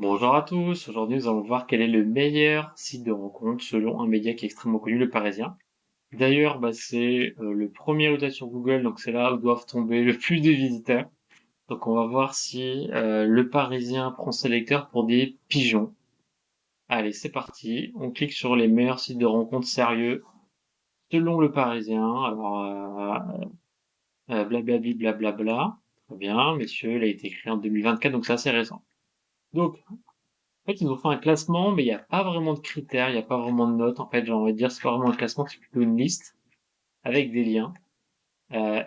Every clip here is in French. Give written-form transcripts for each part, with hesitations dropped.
Bonjour à tous, aujourd'hui nous allons voir quel est le meilleur site de rencontre selon un média qui est extrêmement connu, Le Parisien. D'ailleurs, c'est le premier résultat sur Google, donc c'est là où doivent tomber le plus de visiteurs. Donc on va voir si Le Parisien prend ses lecteurs pour des pigeons. Allez, c'est parti, on clique sur les meilleurs sites de rencontres sérieux selon Le Parisien. Alors, blablabli, blablabla. Très bien, messieurs, il a été créé en 2024, donc c'est assez récent. Donc, en fait, ils ont fait un classement, mais il n'y a pas vraiment de critères, il n'y a pas vraiment de notes. En fait, j'ai envie de dire, c'est pas vraiment un classement, c'est plutôt une liste avec des liens.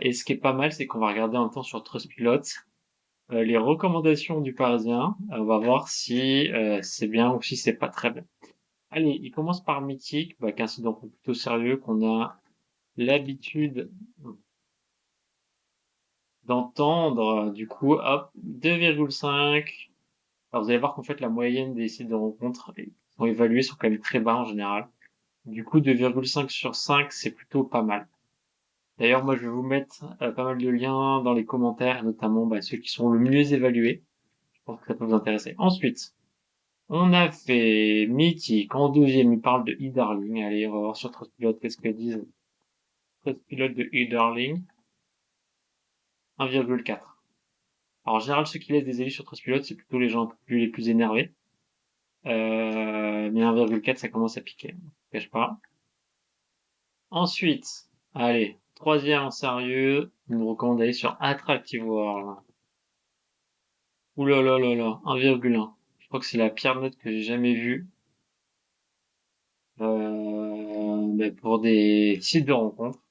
Et ce qui est pas mal, c'est qu'on va regarder en même temps sur Trustpilot les recommandations du Parisien. On va voir si c'est bien ou si c'est pas très bien. Allez, il commence par Mythique, qu'un site donc plutôt sérieux qu'on a l'habitude d'entendre. Du coup, hop, 2,5. Alors vous allez voir qu'en fait la moyenne des sites de rencontres sont évalués sont quand même très bas en général. Du coup, 2,5 sur 5, c'est plutôt pas mal. D'ailleurs, moi, je vais vous mettre pas mal de liens dans les commentaires, notamment ceux qui sont le mieux évalués. Je pense que ça peut vous intéresser. Ensuite, on a fait Mythique. En deuxième, il parle de e-darling. Allez, on va voir sur Trustpilot qu'est-ce que disent Trustpilot de e-darling. 1,4. Alors, en général, ceux qui laissent des avis sur Trustpilot, c'est plutôt les gens un peu plus, les plus énervés. Mais 1,4, ça commence à piquer. Je ne cache pas. Ensuite, allez, troisième en sérieux, il nous recommande d'aller sur Attractive World. Ouh là là là là, 1,1. Je crois que c'est la pire note que j'ai jamais vue pour des sites de rencontres.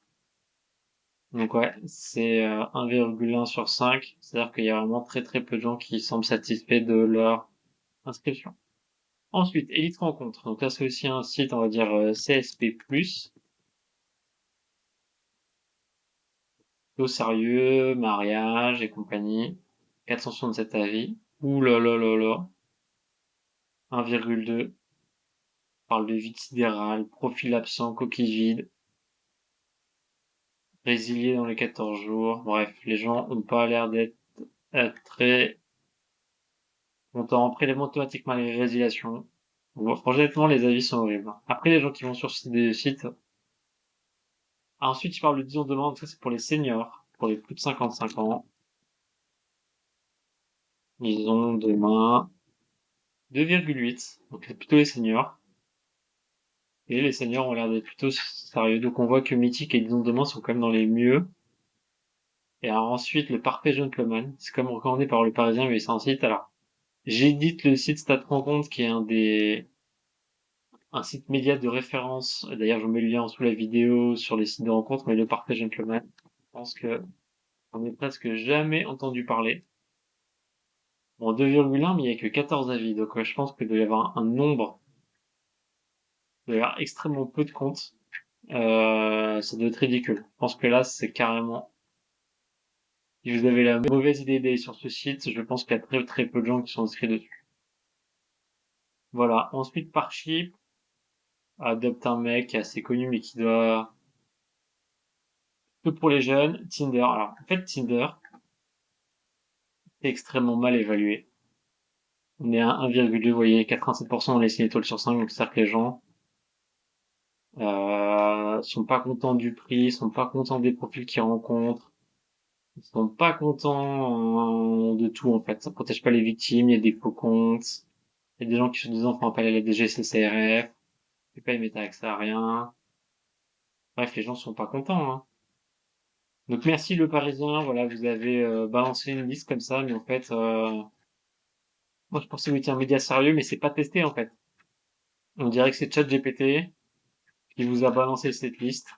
Donc ouais, c'est 1,1 sur 5. C'est-à-dire qu'il y a vraiment très très peu de gens qui semblent satisfaits de leur inscription. Ensuite, Elite Rencontre. Donc là, c'est aussi un site, on va dire, CSP+. Au sérieux, mariage et compagnie. 467 avis. Ouh là là là là. 1,2. Parle de vide sidéral, profil absent, coquille vide, résilié dans les 14 jours. Bref, les gens ont pas l'air d'être très contents. Prélèvement automatique malgré résiliation. Bon, franchement, les avis sont horribles. Après, les gens qui vont sur des sites. Ah, ensuite, ils parlent de 10 ans de demande. Ça, c'est pour les seniors, pour les plus de 55 ans. Ils ont demain 2,8. Donc, c'est plutôt les seniors. Et les seniors ont l'air d'être plutôt sérieux. Donc on voit que Mythique et Disons Demain sont quand même dans les mieux. Et alors ensuite, le Parfait Gentleman. C'est comme recommandé par le Parisien, mais c'est un site. Alors, j'édite le site Stat Rencontre, qui est un site média de référence. D'ailleurs, je vous mets le lien en dessous de la vidéo sur les sites de rencontre, mais le Parfait Gentleman. Je pense que on est presque jamais entendu parler. Bon, 2,1, mais il y a que 14 avis. Donc, je pense qu'il doit y avoir un nombre, il doit y avoir extrêmement peu de comptes. Ça doit être ridicule. Je pense que là, c'est carrément. Si vous avez la mauvaise idée d'aller sur ce site, je pense qu'il y a très très peu de gens qui sont inscrits dessus. Voilà. Ensuite, Parship adopte un mec qui est assez connu mais qui doit que pour les jeunes. Tinder. Alors, en fait, Tinder est extrêmement mal évalué. On est à 1,2, vous voyez, 87% ont laissé une étoile sur 5, donc c'est-à-dire que les gens sont pas contents du prix, sont pas contents des profils qu'ils rencontrent, ils sont pas contents de tout en fait. Ça protège pas les victimes, il y a des faux comptes, il y a des gens qui se disant font appel à la DGCCRF, et pas ils mettent accès à rien. Bref, les gens sont pas contents, hein. Donc merci Le Parisien, voilà, vous avez balancé une liste comme ça, mais en fait, moi je pensais que vous étiez un média sérieux, mais c'est pas testé en fait. On dirait que c'est ChatGPT qui vous a balancé cette liste.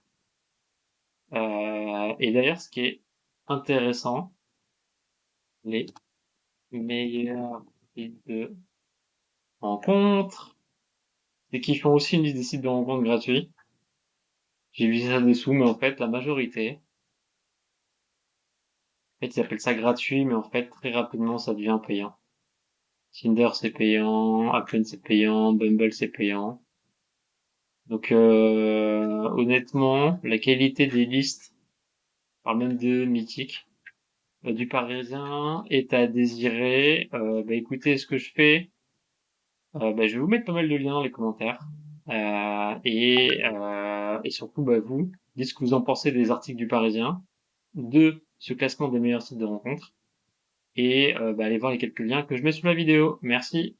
Et d'ailleurs, ce qui est intéressant, les meilleurs sites de rencontres, c'est qu'ils font aussi une liste des sites de rencontres gratuits. J'ai vu ça dessous, mais en fait, la majorité, en fait, ils appellent ça gratuit, mais en fait, très rapidement, ça devient payant. Tinder, c'est payant, Appen, c'est payant, Bumble, c'est payant. Donc, honnêtement, la qualité des listes, je parle même de Mythique, du Parisien, est à désirer. Écoutez, ce que je fais, Je vais vous mettre pas mal de liens dans les commentaires. Et surtout, vous, dites ce que vous en pensez des articles du Parisien, de ce classement des meilleurs sites de rencontres, et allez voir les quelques liens que je mets sous la vidéo. Merci.